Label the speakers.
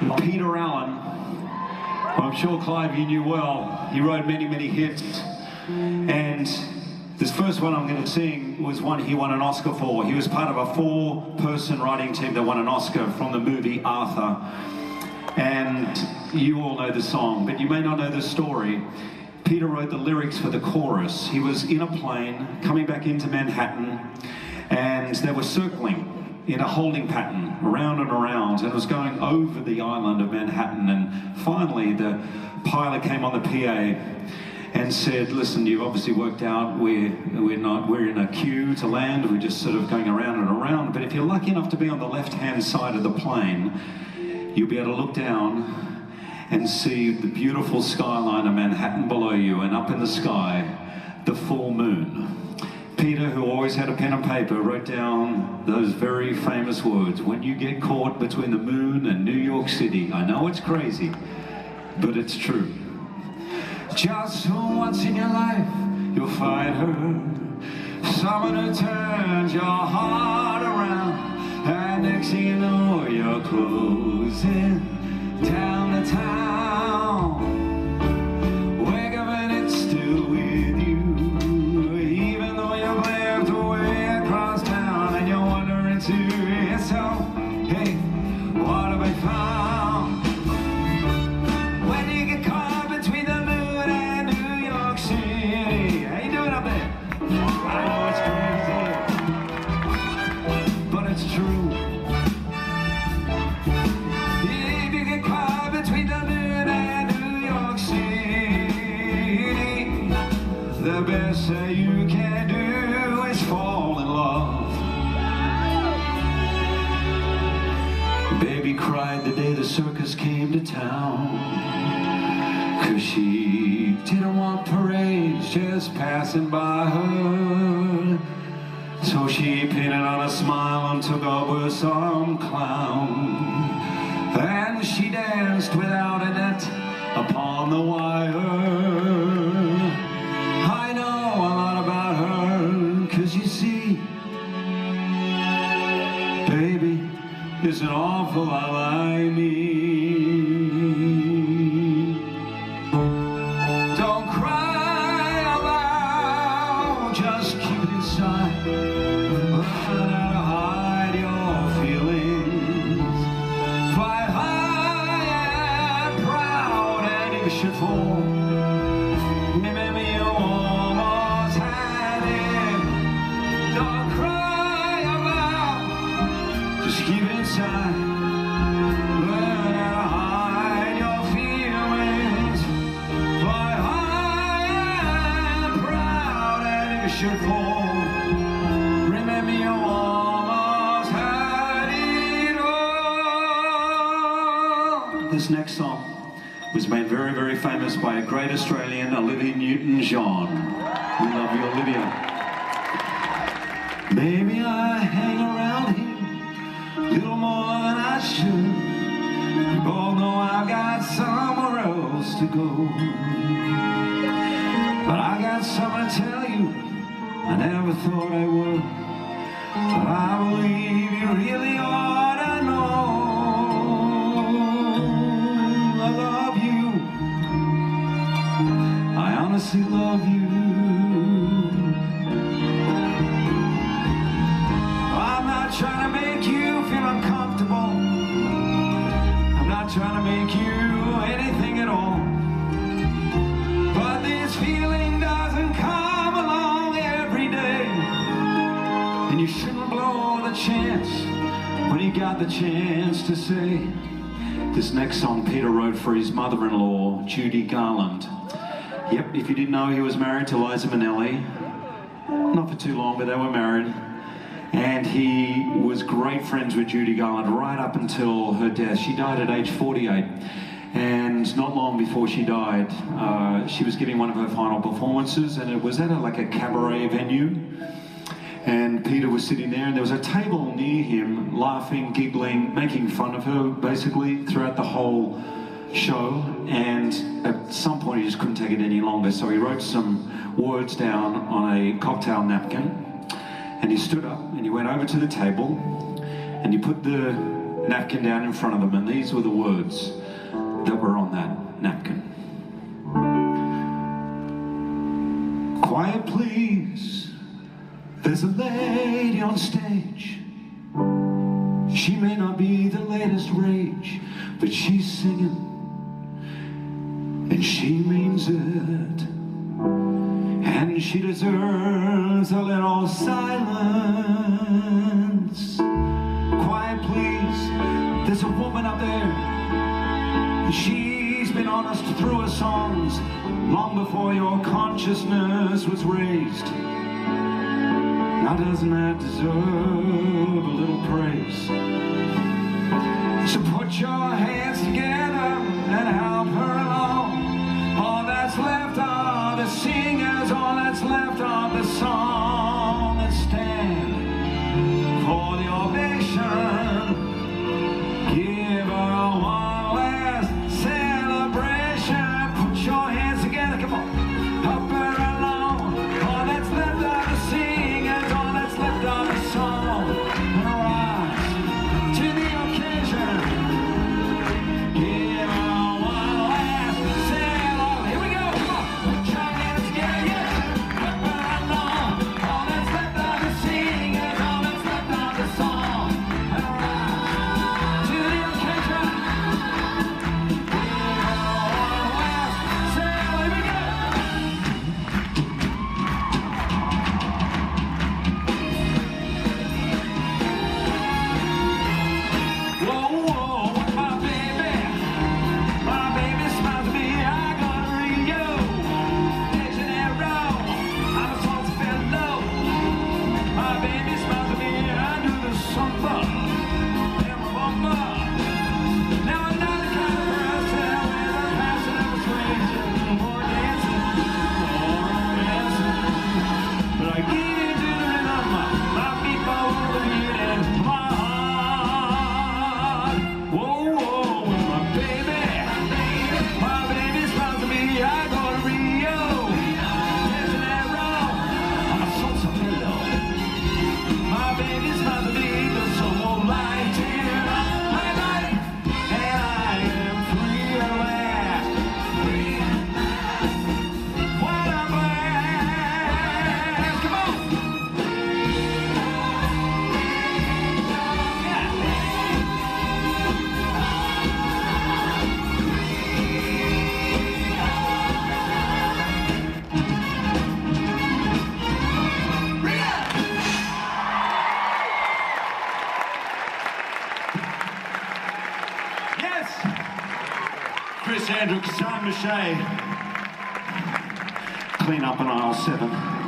Speaker 1: Peter Allen, I'm sure Clive you knew well. He wrote many, many hits. And this first one I'm going to sing was one he won an Oscar for. He was part of a 4-person writing team that won an Oscar from the movie Arthur. And you all know the song, but you may not know the story. Peter wrote the lyrics for the chorus. He was in a plane coming back into Manhattan, and they were circling in a holding pattern, around and around, and it was going over the island of Manhattan. And finally the pilot came on the PA and said, listen, you've obviously worked out we're in a queue to land, we're just sort of going around and around, but if you're lucky enough to be on the left-hand side of the plane, you'll be able to look down and see the beautiful skyline of Manhattan below you, and up in the sky, the full moon. Peter, who always had a pen and paper, wrote down those very famous words, when you get caught between the moon and New York City. I know it's crazy, but it's true. Just once in your life, you'll find her, someone who turns your heart around, and next thing you know, you're closing down the town. Wake up and it's still with you, even though you've lived way across town, and you're wondering to yourself, hey, what have I found? When you get caught between the moon and New York City, how you doing up there? I know it's crazy, but it's true. If you get caught between the moon and New York City, the best that you can do is fall in love. Baby cried the day the circus came to town, 'cause she didn't want parades just passing by her. So she painted on a smile and took off with some clown, and she danced without a net upon the wire. I know a lot about her, 'cause you see, baby is an awful lot like me. Don't cry aloud, just keep it inside. Learn how to hide your feelings. Fly high and proud, and if you should fall, maybe you almost had it. Don't cry aloud, just keep it inside. Learn how to hide your feelings. Fly high and proud, and if you should fall, remember you almost had it all. This next song was made very, very famous by a great Australian, Olivia Newton-John. We love you, Olivia. Maybe I hang around here a little more than I should. You both know I've got somewhere else to go, but I got something to tell you I never thought I would. But I believe you really ought to know. I love you, I honestly love you. I'm not trying to make you feel uncomfortable, I'm not trying to make you anything at all, but this feeling doesn't come along every day, and you shouldn't blow the chance when you got the chance to say. This next song Peter wrote for his mother-in-law, Judy Garland. Yep, if you didn't know, he was married to Liza Minnelli. Not for too long, but they were married. And he was great friends with Judy Garland right up until her death. She died at age 48. And not long before she died, she was giving one of her final performances, and it was at like a cabaret venue. And Peter was sitting there, and there was a table near him, laughing, giggling, making fun of her, basically, throughout the whole show. And at some point, he just couldn't take it any longer, so he wrote some words down on a cocktail napkin, and he stood up, and he went over to the table, and he put the napkin down in front of them, and these were the words that were on that napkin. Quiet please, there's a lady on stage. She may not be the latest rage, but she's singing, and she means it. And she deserves a little silence. Quiet please, there's a woman up there, and she's been honest through her songs long before your consciousness was raised. Now doesn't that deserve a little praise? So put your hands together and help her along. All that's left are the singers, all that's left are the song, and stand for the ovation. Give her one last celebration. Put your hands together, come on. Help her along. All that's left are the singers, all that's left are the song, and rise to the occasion. Give her one last celebration. Here we go, come on. Put your hands together, yes. Help her along. All that's left are the singers, all that's left are the song, and rise to the occasion. Give her one last celebration. Here we go. Whoa, whoa, my baby smiles at me. I got a Rio de Janeiro. I'm a salty fellow. My baby smiles at me. I do the samba and rumba. Now I'm not the kind of person with a passion of persuasion or dancing or romancing, but I give in to the rhythm. My feet fall over the beat and my heart. Whoa, whoa, my baby smiles at me. I go to Rio de Janeiro. I'm a salsa fellow. My baby smiles at me. The sun won't light till I light, and I am free at last. What a blast! Come on! Yes! Chris Andrew, Sam Mache. Clean up on aisle 7.